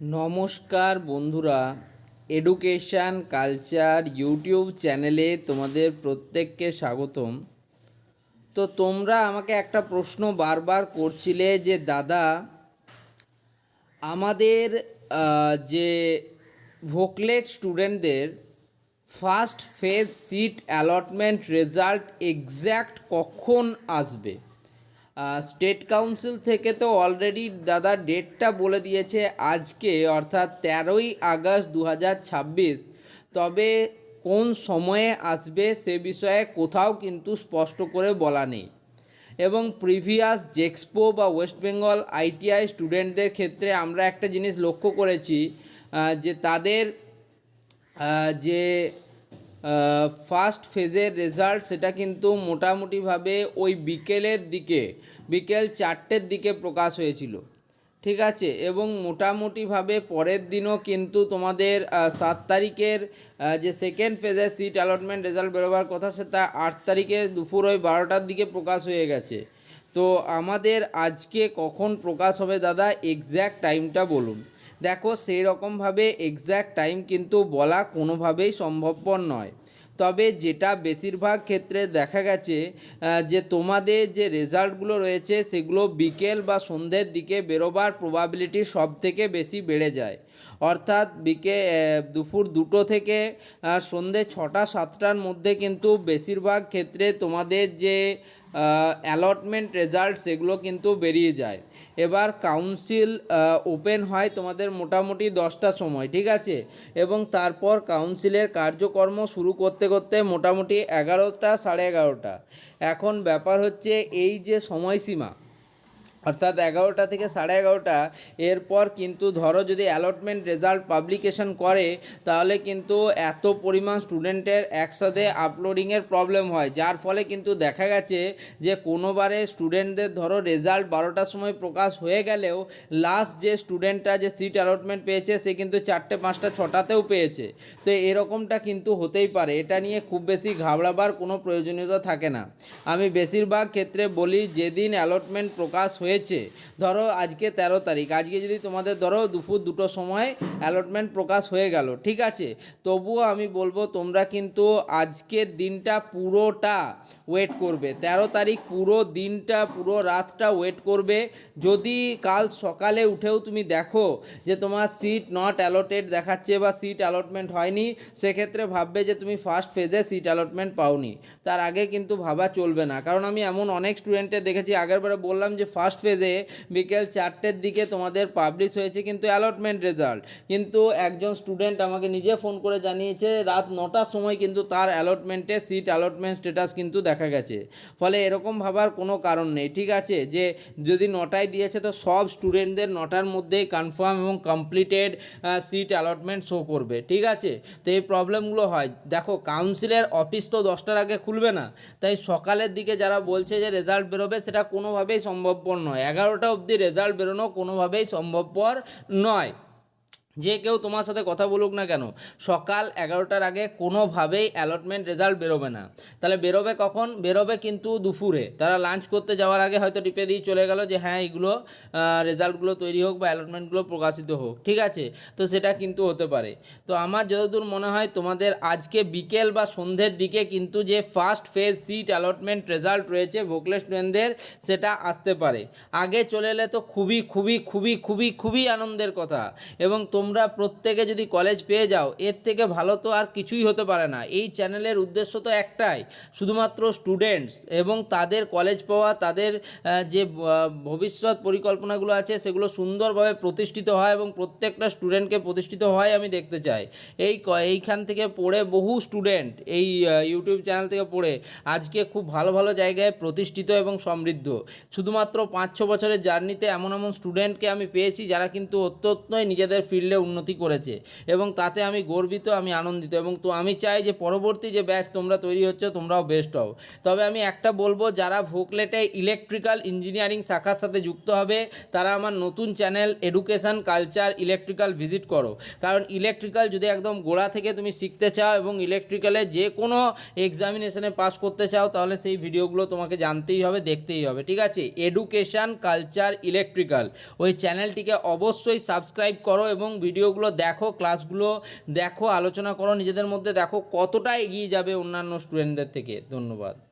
নমস্কার বন্ধুরা, education culture YouTube চ্যানেলে তোমাদের প্রত্যেককে স্বাগতম। তো তোমরা আমাকে একটা প্রশ্ন বারবার করছিলে যে দাদা, আমাদের যে ভোকলেট স্টুডেন্টদের first phase seat allotment result exact কখন আসবে? স্টেট কাউন্সিল থেকে তো অলরেডি দাদা ডেটটা বলে দিয়েছে আজকে, অর্থাৎ 13ই আগস্ট 2026। তবে কোন সময়ে আসবে সে বিষয়ে কোথাও কিন্তু স্পষ্ট করে বলা নেই। এবং প্রিভিয়াস জেক্সপো বা ওয়েস্ট বেঙ্গল আইটিআই স্টুডেন্টদের ক্ষেত্রে আমরা একটা জিনিস লক্ষ্য করেছি, যে তাদের যে ফার্স্ট ফেজের রেজাল্ট সেটা কিন্তু মোটামুটিভাবে ওই বিকেল 4টের দিকে প্রকাশ হয়েছিল, ঠিক আছে। এবং মোটামুটিভাবে পরের দিনও কিন্তু তোমাদের 7 তারিখের যে সেকেন্ড ফেজের সিট অ্যালটমেন্ট রেজাল্ট বেরোবার কথা সেটা 8 তারিখে দুপুর ওই 12টার দিকে প্রকাশ হয়ে গেছে। তো আমাদের আজকে কখন প্রকাশ হবে দাদা, এক্স্যাক্ট টাইমটা বলুন। দেখো, সেই রকমভাবে এক্স্যাক্ট টাইম কিন্তু বলা কোনোভাবেই সম্ভবপর নয়। তবে যেটা বেশিরভাগ ক্ষেত্রে দেখা গেছে, যে তোমাদের যে রেজাল্টগুলো রয়েছে সেগুলো বিকেল বা সন্ধ্যের দিকে বেরোবার প্রবাবিলিটি সব থেকে বেশি বেড়ে যায়। অর্থাৎ দুপুর 2টো থেকে সন্ধ্যে 6টা 7টার মধ্যে কিন্তু বেশিরভাগ ক্ষেত্রে তোমাদের যে অ্যালটমেন্ট রেজাল্ট সেগুলো কিন্তু বেরিয়ে যায়। এবার কাউন্সিল ওপেন হয় তোমাদের মোটামুটি 10টার সময়, ঠিক আছে। এবং তারপর কাউন্সিলের কার্যকর্ম শুরু করতে করতে মোটামুটি 11টা 11:30। এখন ব্যাপার হচ্ছে এই যে সময়সীমা, অর্থাৎ 11টা থেকে 11:30, এরপর কিন্তু ধরো যদি অ্যালটমেন্ট রেজাল্ট পাবলিকেশন করে তাহলে কিন্তু এত পরিমাণ স্টুডেন্টের একসাথে আপলোডিংয়ের প্রবলেম হয়, যার ফলে কিন্তু দেখা গেছে যে কোনোবারে স্টুডেন্টদের ধরো রেজাল্ট 12টার সময় প্রকাশ হয়ে গেলেও লাস্ট যে স্টুডেন্টটা যে সিট অ্যালটমেন্ট পেয়েছে সে কিন্তু 4টে 5টা 6টাতেও পেয়েছে। তো এরকমটা কিন্তু হতেই পারে, এটা নিয়ে খুব বেশি ঘাবড়াবার কোনো প্রয়োজনীয়তা থাকে না। আমি বেশিরভাগ ক্ষেত্রে বলি যেদিন অ্যালটমেন্ট প্রকাশ হয়েছে, ধরো আজকে 13 তারিখ, আজকে যদি তোমাদের ধরো দুপুর 2টোর সময় অ্যালটমেন্ট প্রকাশ হয়ে গেল, ঠিক আছে, তবুও আমি বলবো তোমরা কিন্তু আজকের দিনটা পুরোটা ওয়েট করবে। 13 তারিখ পুরো দিনটা পুরো রাতটা ওয়েট করবে। যদি কাল সকালে উঠেও তুমি দেখো যে তোমার সিট নট অ্যালটেড দেখাচ্ছে বা সিট অ্যালটমেন্ট হয়নি, সেক্ষেত্রে ভাববে যে তুমি ফার্স্ট ফেজে সিট অ্যালটমেন্ট পাওনি। তার আগে কিন্তু ভাবা চলবে না, কারণ আমি এমন অনেক স্টুডেন্টের দেখেছি, আগেরবারে বললাম যে ফার্স্ট ফেজে বিকেল 4টের দিকে তোমাদের পাবলিশ হয়েছে কিন্তু অ্যালটমেন্ট রেজাল্ট, কিন্তু একজন স্টুডেন্ট আমাকে নিজে ফোন করে জানিয়েছে রাত 9টার সময় কিন্তু তার অ্যালটমেন্টে সিট অ্যালটমেন্ট স্ট্যাটাস কিন্তু দেখা গেছে। ফলে এরকম ভাবার কোনো কারণ নেই, ঠিক আছে, যে যদি 9টায় দিয়েছে তো সব স্টুডেন্টদের 9টার মধ্যেই কনফার্ম এবং কমপ্লিটেড সিট অ্যালটমেন্ট শো করবে, ঠিক আছে। তো এই প্রবলেমগুলো হয়। দেখো, কাউন্সিলের অফিস তো 10টার আগে খুলবে না, তাই সকালের দিকে যারা বলছে যে রেজাল্ট বেরোবে সেটা কোনোভাবেই সম্ভবপর নয়। 11টা অবধি রেজাল্ট বেরোনো কোনোভাবেই সম্ভবপর নয়। যে কেউ তোমার সাথে কথা বলুক না কেন, সকাল 11টার আগে কোনোভাবেই অ্যালটমেন্ট রেজাল্ট বেরোবে না। তাহলে বেরোবে কখন? বেরোবে কিন্তু দুপুরে, তারা লাঞ্চ করতে যাওয়ার আগে হয়তো টিপে দিয়ে চলে গেল যে হ্যাঁ এইগুলো রেজাল্টগুলো তৈরি হোক বা অ্যালটমেন্টগুলো প্রকাশিত হোক, ঠিক আছে। তো সেটা কিন্তু হতে পারে। তো আমার যতদূর মনে হয় তোমাদের আজকে বিকেল বা সন্ধ্যের দিকে কিন্তু যে first phase seat allotment result রয়েছে ভোকলেট স্টুডেন্টদের, সেটা আসতে পারে। আগে চলে এলে তো খুবই খুবই খুবই খুবই খুবই আনন্দের কথা। এবং তোমরা প্রত্যেকে যদি কলেজ পেয়ে যাও, এর থেকে ভালো তো আর কিছুই হতে পারে না। এই চ্যানেলের উদ্দেশ্য তো একটাই, শুধুমাত্র স্টুডেন্টস এবং তাদের কলেজ পাওয়া, তাদের যে ভবিষ্যৎ পরিকল্পনাগুলো আছে সেগুলো সুন্দরভাবে প্রতিষ্ঠিত হয় এবং প্রত্যেকটা স্টুডেন্টকে প্রতিষ্ঠিত হয় আমি দেখতে চাই। এইখান থেকে পড়ে বহু স্টুডেন্ট এই ইউটিউব চ্যানেল থেকে পড়ে আজকে খুব ভালো ভালো জায়গায় প্রতিষ্ঠিত এবং সমৃদ্ধ। শুধুমাত্র 5-6 বছরের জার্নিতে এমন এমন স্টুডেন্টকে আমি পেয়েছি যারা কিন্তু অত্যন্তই নিজেদের ফিল্ডে ফিল্ডে উন্নতি করেছে এবং তাতে আমি গর্বিত, আমি আনন্দিত। এবং তো আমি চাই যে পরবর্তী যে ব্যাচ তোমরা তৈরি হচ্ছে তোমরাও বেস্ট হও। তবে আমি একটা বলবো, যারা ভোকলেটে ইলেকট্রিক্যাল ইঞ্জিনিয়ারিং শাখার সাথে যুক্ত হবে তারা আমার নতুন channel education culture electrical visit করো। কারণ ইলেকট্রিক্যাল যদি একদম গোড়া থেকে তুমি শিখতে চাও এবং ইলেকট্রিক্যালে যে কোনো এক্সামিনেশনে পাস করতে চাও তাহলে সেই ভিডিওগুলো তোমাকে জানতেই হবে, দেখতেই হবে, ঠিক আছে? এডুকেশন কালচার ইলেকট্রিক্যাল ওই চ্যানেলটিকে অবশ্যই সাবস্ক্রাইব করো এবং ভিডিওগুলো দেখো, ক্লাসগুলো দেখো, আলোচনা করো নিজেদের মধ্যে, দেখো কতটা এগিয়ে যাবে অন্যান্য স্টুডেন্টদের থেকে। ধন্যবাদ।